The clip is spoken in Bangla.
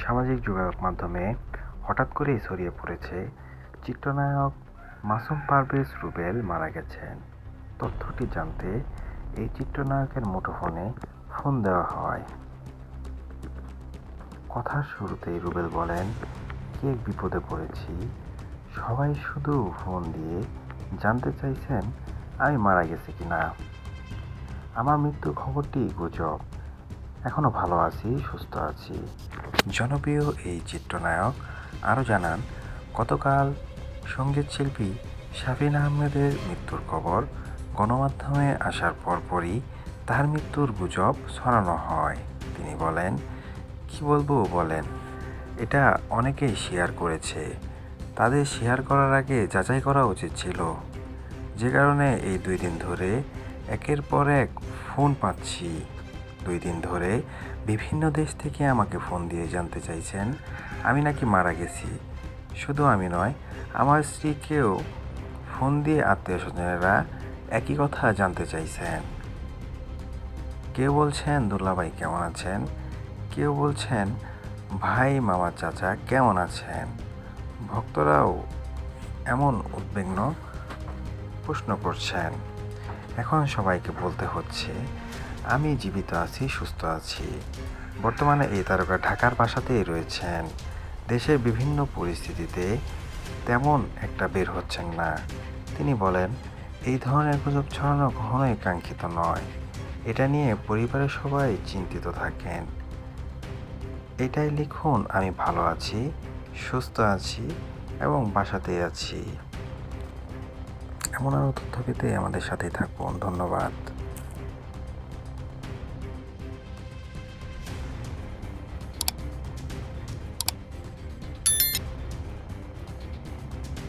সামাজিক যোগাযোগ মাধ্যমে হঠাৎ করেই ছড়িয়ে পড়েছে চিত্রনায়ক মাসুম পারভেজ রুবেল মারা গেছেন। তথ্যটি জানতে এই চিত্রনায়কের মুঠোফোনে ফোন দেওয়া হয়। কথার শুরুতেই রুবেল বলেন, "কি এক বিপদে পড়েছি। সবাই শুধু ফোন দিয়ে জানতে চাইছেন আমি মারা গেছি কিনা। আমার মৃত্যুর খবরটি গুজব। এখনো ভালো আছি, সুস্থ আছি।" জনপ্রিয় এই চিত্রনায়ক আরও জানান, গতকাল সঙ্গীতশিল্পী শাফিন আহমেদের মৃত্যুর খবর গণমাধ্যমে আসার পরপরই তার মৃত্যুর গুজব ছড়ানো হয়। তিনি বলেন, "কি বলবো বলেন, এটা অনেকেই শেয়ার করেছে। তাদের শেয়ার করার আগে যাচাই করা উচিত ছিল। যে কারণে এই 2 দিন ধরে একের পর এক ফোন পাচ্ছি। 2 দিন ধরে বিভিন্ন দেশ থেকে আমাকে ফোন দিয়ে জানতে চাইছেন আমি নাকি মারা গেছি। শুধু আমি নয়, আমার স্ত্রীকেও ফোন দিয়ে আত্মীয়স্বজনেরা একই কথা জানতে চাইছেন। কেউ বলছেন দুলাভাই কেমন আছেন, কেউ বলছেন ভাই, মামা, চাচা কেমন আছেন। ভক্তরাও এমন উদ্বিগ্ন প্রশ্ন করছেন। এখন সবাইকে বলতে হচ্ছে আমি জীবিত আছি, সুস্থ আছি।" বর্তমানে এই তারকা ঢাকার বাসাতেই রয়েছেন। দেশের বিভিন্ন পরিস্থিতিতে তেমন একটা বের হচ্ছেন না। তিনি বলেন, "এই ধরনের গুজব ছড়ানো কখনোই কাঙ্ক্ষিত নয়। এটা নিয়ে পরিবারের সবাই চিন্তিত থাকেন। এটাই লিখুন, আমি ভালো আছি, সুস্থ আছি এবং বাসাতেই আছি।" এমন আরও তথ্য পেতে আমাদের সাথেই থাকুন। ধন্যবাদ।